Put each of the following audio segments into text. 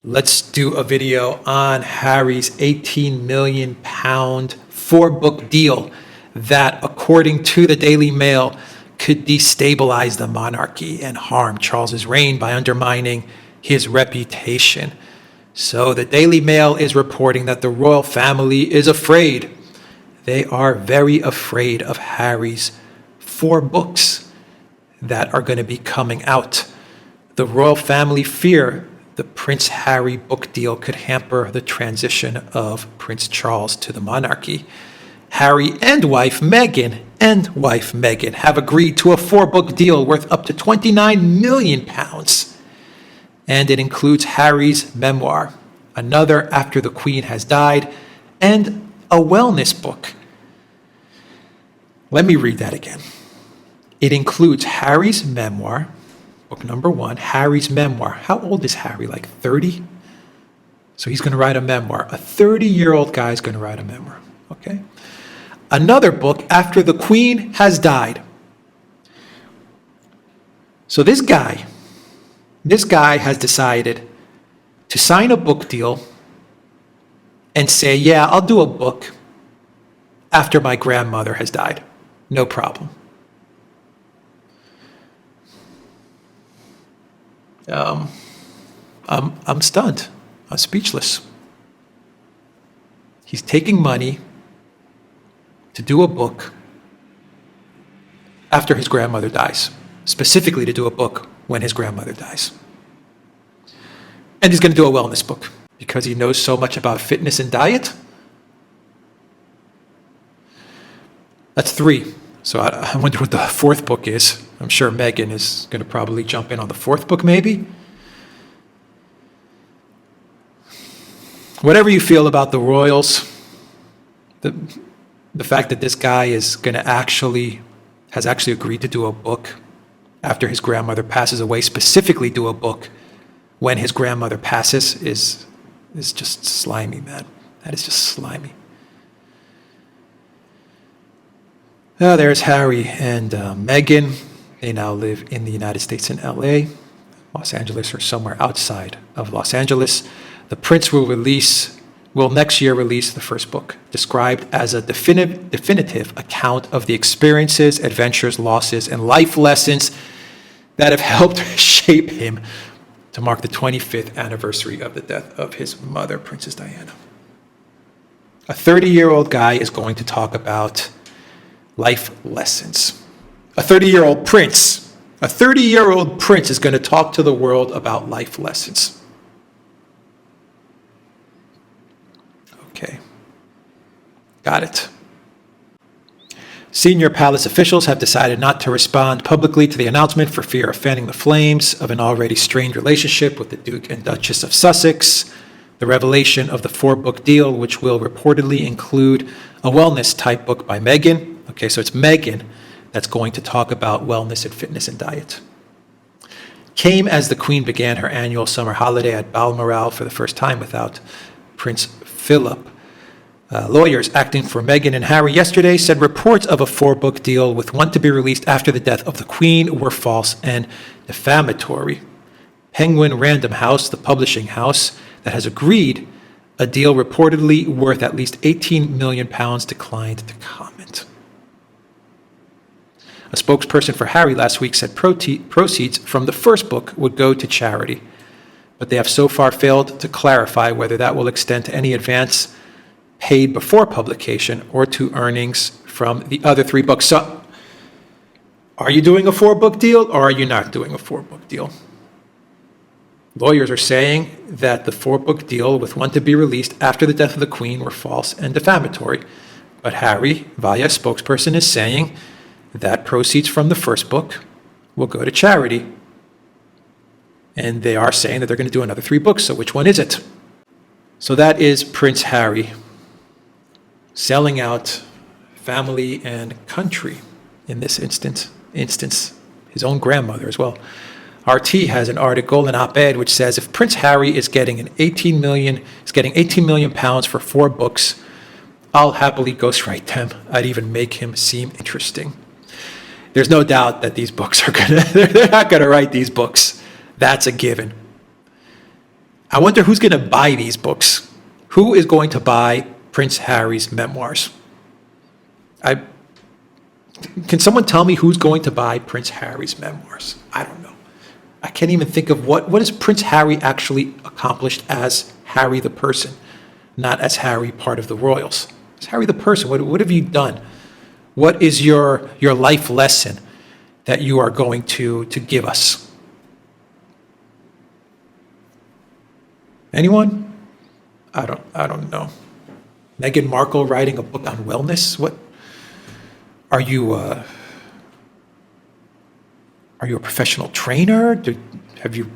Let's do a video on Harry's £18 million 4-book deal that, according to the Daily Mail, could destabilize the monarchy and harm Charles's reign by undermining his reputation. So the Daily Mail is reporting that the royal family is afraid. They are very afraid of Harry's 4 books that are going to be coming out. The royal family fear the Prince Harry book deal could hamper the transition of Prince Charles to the monarchy. Harry and wife Meghan have agreed to a 4-book deal worth up to £29 million. And it includes Harry's memoir, another after the Queen has died, and a wellness book. Let me read that again. It includes Harry's memoir, book number 1, Harry's memoir. How old is Harry? Like 30? So he's going to write a memoir. A 30-year-old guy is going to write a memoir. Okay? Another book after the Queen has died. So this guy has decided to sign a book deal and say, yeah, I'll do a book after my grandmother has died. No problem. I'm stunned. I'm speechless. He's taking money to do a book after his grandmother dies, specifically to do a book when his grandmother dies. And he's going to do a wellness book because he knows so much about fitness and diet. That's 3. So I wonder what the 4th book is. I'm sure Meghan is going to probably jump in on the 4th book, maybe. Whatever you feel about the royals, the fact that this guy is going to has actually agreed to do a book after his grandmother passes away, specifically do a book when his grandmother passes, is just slimy, man. That is just slimy. Now there's Harry and Meghan. They now live in the United States in LA, Los Angeles, or somewhere outside of Los Angeles. The prince will next year release the first book, described as a definitive account of the experiences, adventures, losses, and life lessons that have helped shape him to mark the 25th anniversary of the death of his mother, Princess Diana. A 30-year-old guy is going to talk about life lessons. A 30-year-old prince is going to talk to the world about life lessons. Okay. Got it. Senior palace officials have decided not to respond publicly to the announcement for fear of fanning the flames of an already strained relationship with the Duke and Duchess of Sussex. The revelation of the 4-book deal, which will reportedly include a wellness-type book by Meghan. Okay, so it's Meghan that's going to talk about wellness and fitness and diet. Came as the Queen began her annual summer holiday at Balmoral for the first time without Prince Philip. Lawyers acting for Meghan and Harry yesterday said reports of a 4-book deal with one to be released after the death of the Queen were false and defamatory. Penguin Random House, the publishing house that has agreed a deal reportedly worth at least £18 million, declined to comment. A spokesperson for Harry last week said proceeds from the first book would go to charity, but they have so far failed to clarify whether that will extend to any advance paid before publication or to earnings from the other 3 books. So, are you doing a 4-book deal or are you not doing a 4-book deal? Lawyers are saying that the 4-book deal with one to be released after the death of the Queen were false and defamatory, but Harry, via spokesperson, is saying that proceeds from the first book will go to charity. And they are saying that they're going to do another 3 books, so which one is it? So that is Prince Harry selling out family and country in this instance, his own grandmother as well. RT has an article, an op-ed, which says if Prince Harry is getting £18 million for 4 books, I'll happily ghostwrite them. I'd even make him seem interesting. There's no doubt that these books they're not gonna write these books. That's a given. I wonder who's going to buy these books. Who is going to buy Prince Harry's memoirs? Can someone tell me who's going to buy Prince Harry's memoirs? I don't know. I can't even think of what has Prince Harry actually accomplished as Harry the person, not as Harry part of the royals. As Harry the person, what have you done? What is your life lesson that you are going to give us? Anyone? I don't know. Meghan Markle writing a book on wellness? What are you? Are you a professional trainer? Have you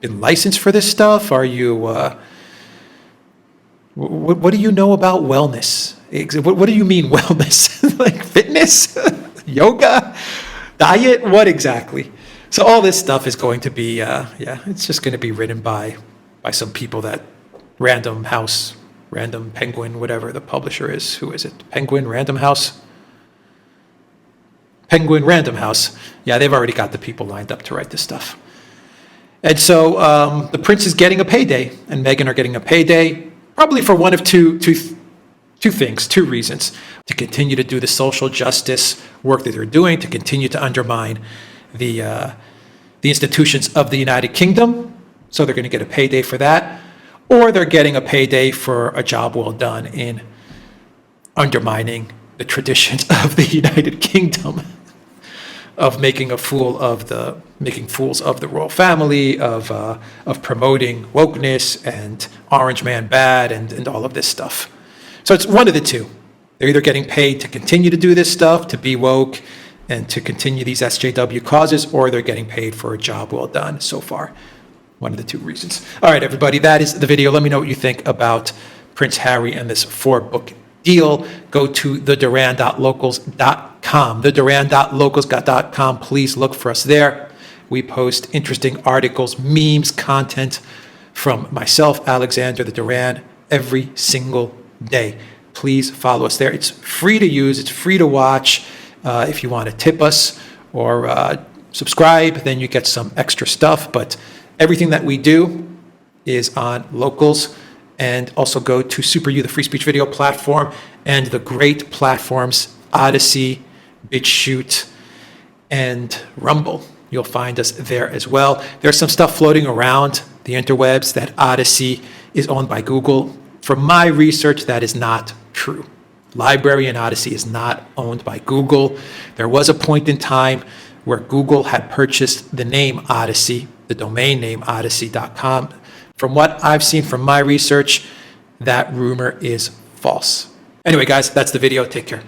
been licensed for this stuff? Are you? What do you know about wellness? What do you mean wellness? Like fitness, yoga, diet? What exactly? So all this stuff is going to be, it's just going to be written by some people that Random House, Random Penguin, whatever the publisher is. Who is it? Penguin Random House? Penguin Random House. Yeah, they've already got the people lined up to write this stuff. And so the prince is getting a payday, and Meghan are getting a payday, probably for one of two things, two reasons. To continue to do the social justice work that they're doing, to continue to undermine the institutions of the United Kingdom. So they're going to get a payday for that. Or they're getting a payday for a job well done in undermining the traditions of the United Kingdom, of making fools of the royal family, of promoting wokeness and Orange Man bad and all of this stuff. So it's one of the two. They're either getting paid to continue to do this stuff, to be woke, and to continue these SJW causes, or they're getting paid for a job well done so far. One of the two reasons. All right, everybody, that is the video. Let me know what you think about Prince Harry and this 4-book deal. Go to theduran.locals.com. Theduran.locals.com. Please look for us there. We post interesting articles, memes, content from myself, Alexander the Duran, every single day. Please follow us there. It's free to use. It's free to watch. If you want to tip us or subscribe, then you get some extra stuff. But everything that we do is on Locals. And also go to SuperU, the free speech video platform, and the great platforms ODYSEE, BitChute, and Rumble. You'll find us there as well. There's some stuff floating around the interwebs that ODYSEE is owned by Google. From my research, that is not true. Library and ODYSEE is not owned by Google. There was a point in time where Google had purchased the name ODYSEE, the domain name odyssey.com. From what I've seen from my research, that rumor is false. Anyway, guys, that's the video. Take care.